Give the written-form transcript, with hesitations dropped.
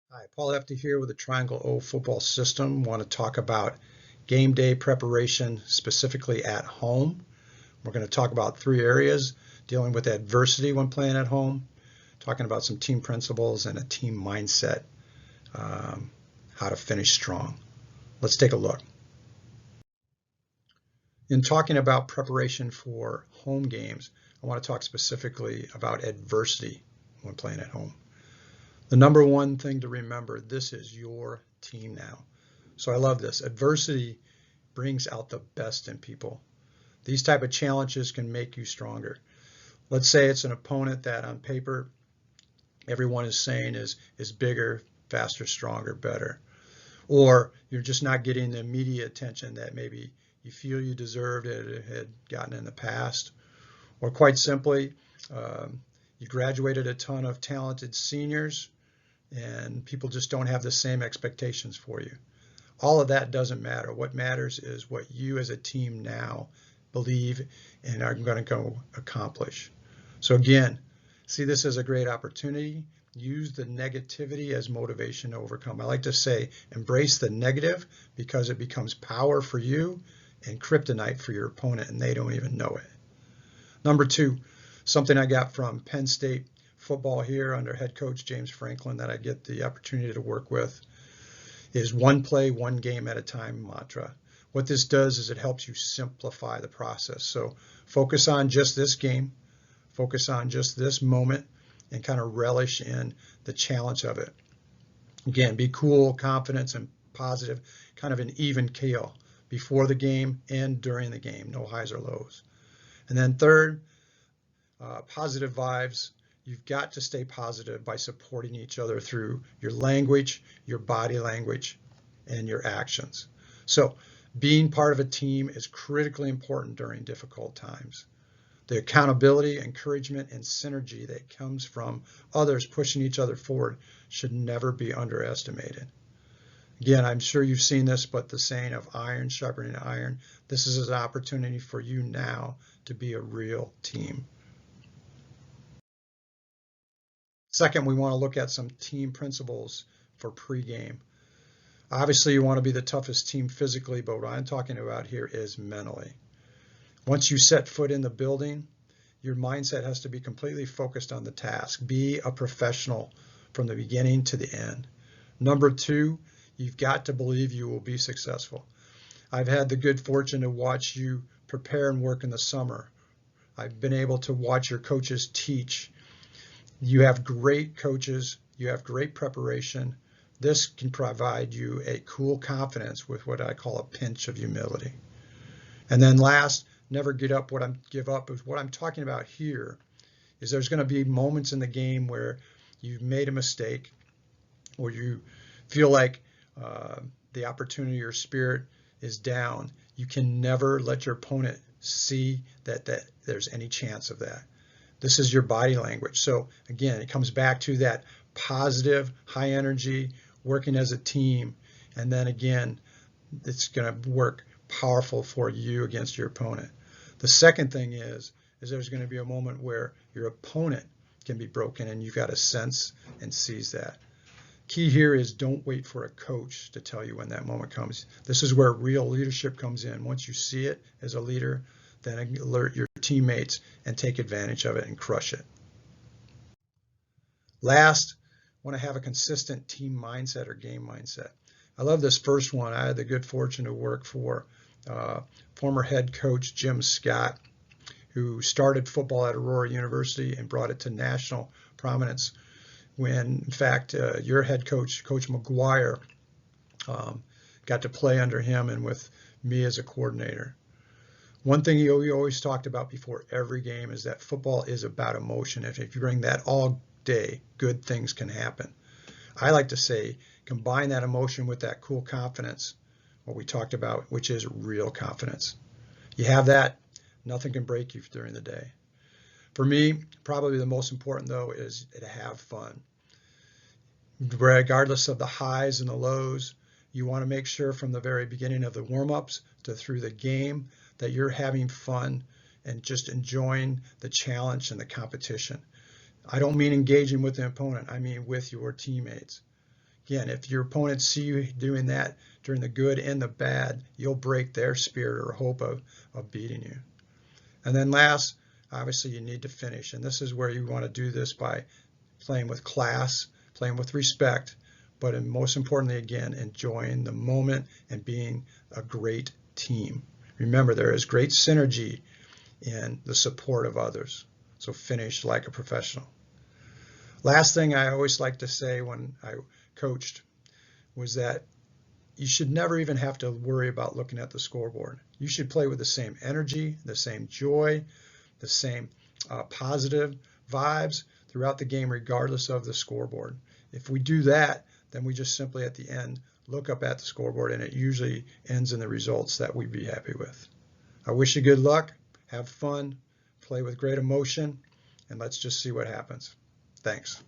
Hi, Paul Hefty here with the Triangle O football system. Want to talk about game day preparation specifically at home. We're going to talk about three areas: dealing with adversity when playing at home, talking about some team principles and a team mindset, um, how to finish strong. Let's take a look. In talking about preparation for home games, I want to talk specifically about adversity when playing at home. The number one thing to remember, this is your team now. So I love this. Adversity brings out the best in people. These type of challenges can make you stronger. Let's say it's an opponent that on paper everyone is saying is bigger, faster, stronger, better. Or you're just not getting the media attention that maybe you feel you deserved it had gotten in the past. Or quite simply, you graduated a ton of talented seniors and people just don't have the same expectations for you. All of that doesn't matter. What matters is what you as a team now believe and are going to go accomplish. So again, see this as a great opportunity. Use the negativity as motivation to overcome. I like to say, embrace the negative because it becomes power for you and kryptonite for your opponent, and they don't even know it. Number two, something I got from Penn State football here under head coach James Franklin that I get the opportunity to work with is one play, one game at a time mantra. What this does is it helps you simplify the process. So focus on just this game, focus on just this moment, and kind of relish in the challenge of it. Again, be cool, confident, and positive, kind of an even keel before the game and during the game, no highs or lows. And then third, positive vibes. You've got to stay positive by supporting each other through your language, your body language, and your actions. So being part of a team is critically important during difficult times. The accountability, encouragement, and synergy that comes from others pushing each other forward should never be underestimated. Again, I'm sure you've seen this, but the saying of iron sharpening iron, this is an opportunity for you now to be a real team. Second, we want to look at some team principles for pregame. Obviously, you want to be the toughest team physically, but what I'm talking about here is mentally. Once you set foot in the building, your mindset has to be completely focused on the task. Be a professional from the beginning to the end. Number two, you've got to believe you will be successful. I've had the good fortune to watch you prepare and work in the summer. I've been able to watch your coaches teach. You have great coaches, you have great preparation. This can provide you a cool confidence with what I call a pinch of humility. And then last, never give up. What I'm talking about here is there's going to be moments in the game where you've made a mistake or you feel like the opportunity or spirit is down. You can never let your opponent see that there's any chance of that. This is your body language. So again, it comes back to that positive, high energy, working as a team. And then again, it's going to work powerful for you against your opponent. The second thing is there's going to be a moment where your opponent can be broken and you've got to sense and seize that. Key here is don't wait for a coach to tell you when that moment comes. This is where real leadership comes in. Once you see it as a leader, then alert your teammates and take advantage of it and crush it. Last, want to have a consistent team mindset or game mindset. I love this first one. I had the good fortune to work for former head coach Jim Scott, who started football at Aurora University and brought it to national prominence when, in fact, your head coach, Coach McGuire, got to play under him and with me as a coordinator. One thing he always talked about before every game is that football is about emotion. If you bring that all day, good things can happen. I like to say, combine that emotion with that cool confidence, what we talked about, which is real confidence. You have that, nothing can break you during the day. For me, probably the most important, though, is to have fun. Regardless of the highs and the lows, you want to make sure from the very beginning of the warm-ups to through the game that you're having fun and just enjoying the challenge and the competition. I don't mean engaging with the opponent. I mean with your teammates. Again, if your opponents see you doing that during the good and the bad, you'll break their spirit or hope of beating you. And then last, obviously you need to finish. And this is where you want to do this by playing with class, playing with respect, but most importantly, again, enjoying the moment and being a great team. Remember, there is great synergy in the support of others. So finish like a professional. Last thing I always like to say when I coached was that you should never even have to worry about looking at the scoreboard. You should play with the same energy, the same joy, the same positive vibes throughout the game, regardless of the scoreboard. If we do that, then we just simply at the end look up at the scoreboard, and it usually ends in the results that we'd be happy with. I wish you good luck. Have fun. Play with great emotion, and let's just see what happens. Thanks.